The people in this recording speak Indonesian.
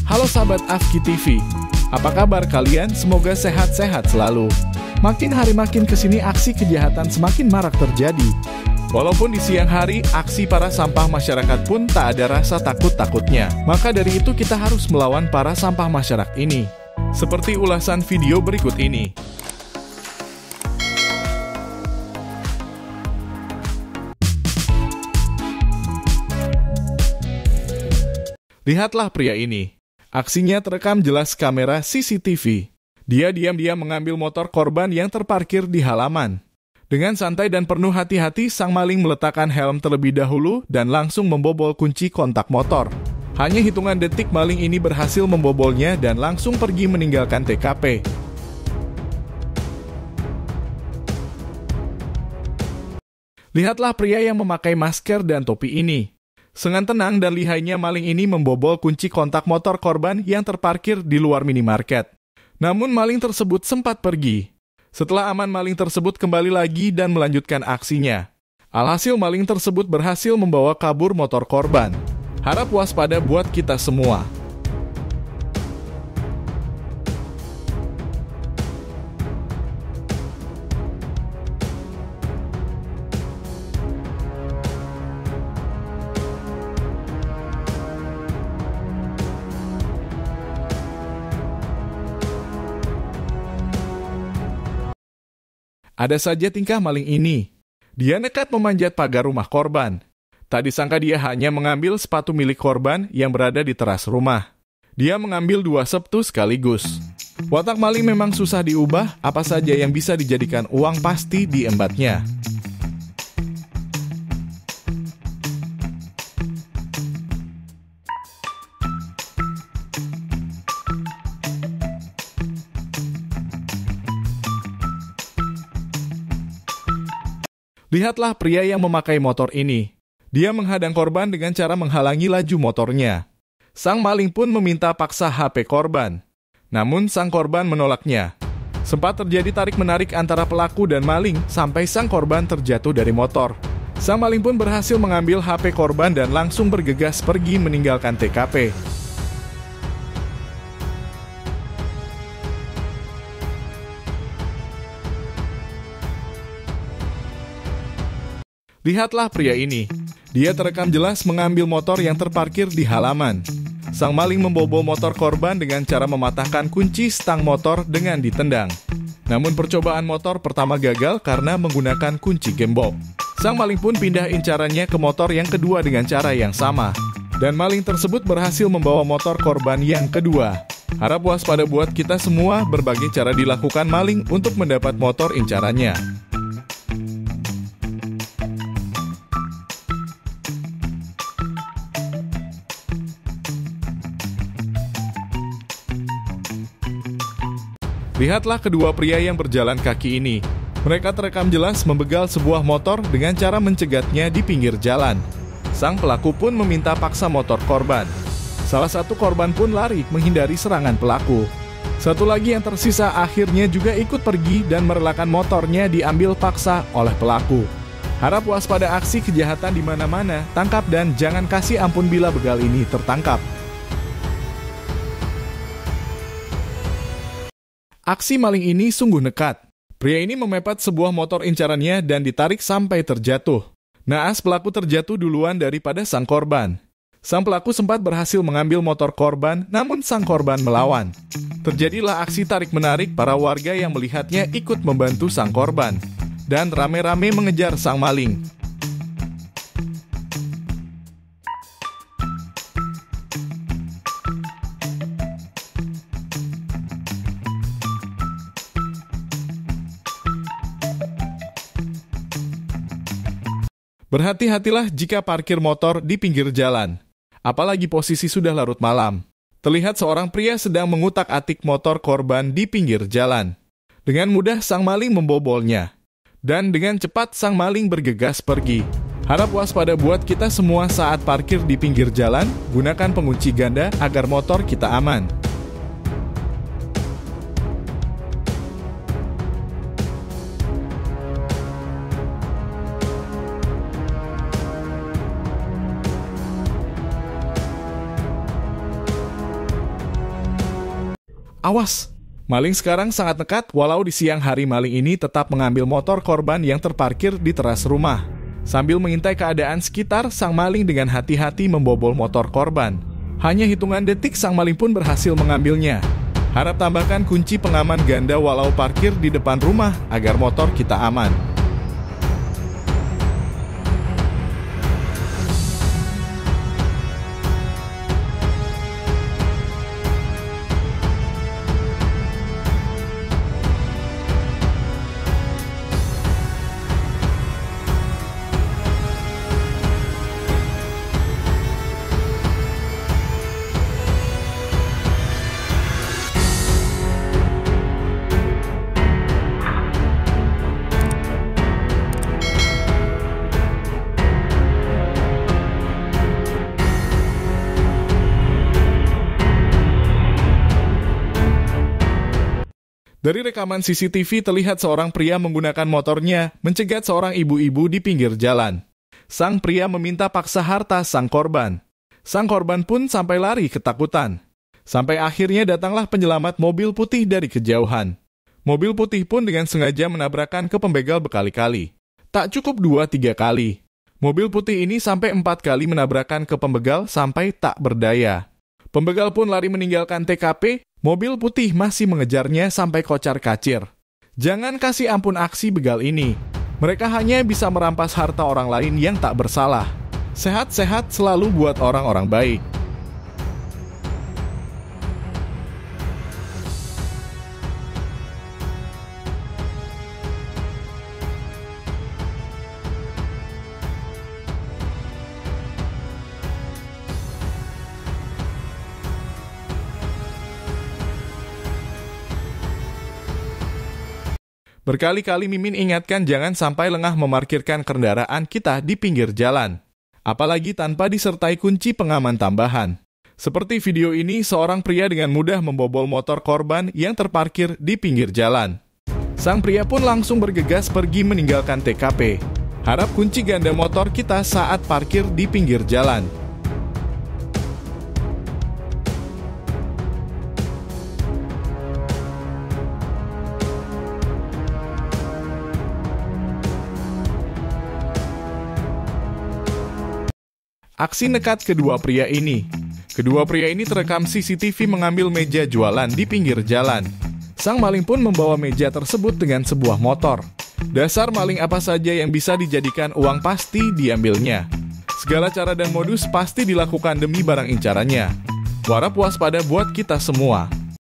Halo sahabat Afki TV, apa kabar kalian? Semoga sehat-sehat selalu. Makin hari makin kesini aksi kejahatan semakin marak terjadi. Walaupun di siang hari, aksi para sampah masyarakat pun tak ada rasa takut-takutnya. Maka dari itu kita harus melawan para sampah masyarakat ini. Seperti ulasan video berikut ini. Lihatlah pria ini. Aksinya terekam jelas kamera CCTV. Dia diam-diam mengambil motor korban yang terparkir di halaman. Dengan santai dan penuh hati-hati, sang maling meletakkan helm terlebih dahulu dan langsung membobol kunci kontak motor. Hanya hitungan detik maling ini berhasil membobolnya dan langsung pergi meninggalkan TKP. Lihatlah pria yang memakai masker dan topi ini. Dengan tenang dan lihainya maling ini membobol kunci kontak motor korban yang terparkir di luar minimarket. Namun maling tersebut sempat pergi. Setelah aman, maling tersebut kembali lagi dan melanjutkan aksinya. Alhasil maling tersebut berhasil membawa kabur motor korban. Harap waspada buat kita semua. Ada saja tingkah maling ini. Dia nekat memanjat pagar rumah korban. Tak disangka dia hanya mengambil sepatu milik korban yang berada di teras rumah. Dia mengambil 2 septu sekaligus. Watak maling memang susah diubah, apa saja yang bisa dijadikan uang pasti diembatnya. Lihatlah pria yang memakai motor ini. Dia menghadang korban dengan cara menghalangi laju motornya. Sang maling pun meminta paksa HP korban. Namun sang korban menolaknya. Sempat terjadi tarik-menarik antara pelaku dan maling sampai sang korban terjatuh dari motor. Sang maling pun berhasil mengambil HP korban dan langsung bergegas pergi meninggalkan TKP. Lihatlah pria ini. Dia terekam jelas mengambil motor yang terparkir di halaman. Sang maling membobol motor korban dengan cara mematahkan kunci stang motor dengan ditendang. Namun percobaan motor pertama gagal karena menggunakan kunci gembok. Sang maling pun pindah incarannya ke motor yang kedua dengan cara yang sama. Dan maling tersebut berhasil membawa motor korban yang kedua. Harap waspada buat kita semua, berbagai cara dilakukan maling untuk mendapat motor incarannya. Lihatlah kedua pria yang berjalan kaki ini. Mereka terekam jelas membegal sebuah motor dengan cara mencegatnya di pinggir jalan. Sang pelaku pun meminta paksa motor korban. Salah satu korban pun lari menghindari serangan pelaku. Satu lagi yang tersisa akhirnya juga ikut pergi dan merelakan motornya diambil paksa oleh pelaku. Harap waspada aksi kejahatan di mana-mana, tangkap dan jangan kasih ampun bila begal ini tertangkap. Aksi maling ini sungguh nekat. Pria ini memepet sebuah motor incarannya dan ditarik sampai terjatuh. Naas pelaku terjatuh duluan daripada sang korban. Sang pelaku sempat berhasil mengambil motor korban, namun sang korban melawan. Terjadilah aksi tarik-menarik, para warga yang melihatnya ikut membantu sang korban. Dan rame-rame mengejar sang maling. Berhati-hatilah jika parkir motor di pinggir jalan. Apalagi posisi sudah larut malam. Terlihat seorang pria sedang mengutak-atik motor korban di pinggir jalan. Dengan mudah sang maling membobolnya. Dan dengan cepat sang maling bergegas pergi. Harap waspada buat kita semua saat parkir di pinggir jalan, gunakan pengunci ganda agar motor kita aman. Awas! Maling sekarang sangat nekat, walau di siang hari maling ini tetap mengambil motor korban yang terparkir di teras rumah. Sambil mengintai keadaan sekitar, sang maling dengan hati-hati membobol motor korban. Hanya hitungan detik sang maling pun berhasil mengambilnya. Harap tambahkan kunci pengaman ganda walau parkir di depan rumah agar motor kita aman. Dari rekaman CCTV terlihat seorang pria menggunakan motornya mencegat seorang ibu-ibu di pinggir jalan. Sang pria meminta paksa harta sang korban. Sang korban pun sampai lari ketakutan. Sampai akhirnya datanglah penyelamat mobil putih dari kejauhan. Mobil putih pun dengan sengaja menabrakkan ke pembegal berkali-kali. Tak cukup 2-3 kali. Mobil putih ini sampai 4 kali menabrakkan ke pembegal sampai tak berdaya. Pembegal pun lari meninggalkan TKP. Mobil putih masih mengejarnya sampai kocar-kacir. Jangan kasih ampun aksi begal ini. Mereka hanya bisa merampas harta orang lain yang tak bersalah. Sehat-sehat selalu buat orang-orang baik. Berkali-kali Mimin ingatkan jangan sampai lengah memarkirkan kendaraan kita di pinggir jalan. Apalagi tanpa disertai kunci pengaman tambahan. Seperti video ini, seorang pria dengan mudah membobol motor korban yang terparkir di pinggir jalan. Sang pria pun langsung bergegas pergi meninggalkan TKP. Harap kunci ganda motor kita saat parkir di pinggir jalan. Aksi nekat kedua pria ini. Kedua pria ini terekam CCTV mengambil meja jualan di pinggir jalan. Sang maling pun membawa meja tersebut dengan sebuah motor. Dasar maling apa saja yang bisa dijadikan uang pasti diambilnya. Segala cara dan modus pasti dilakukan demi barang incarannya. Harap waspada buat kita semua.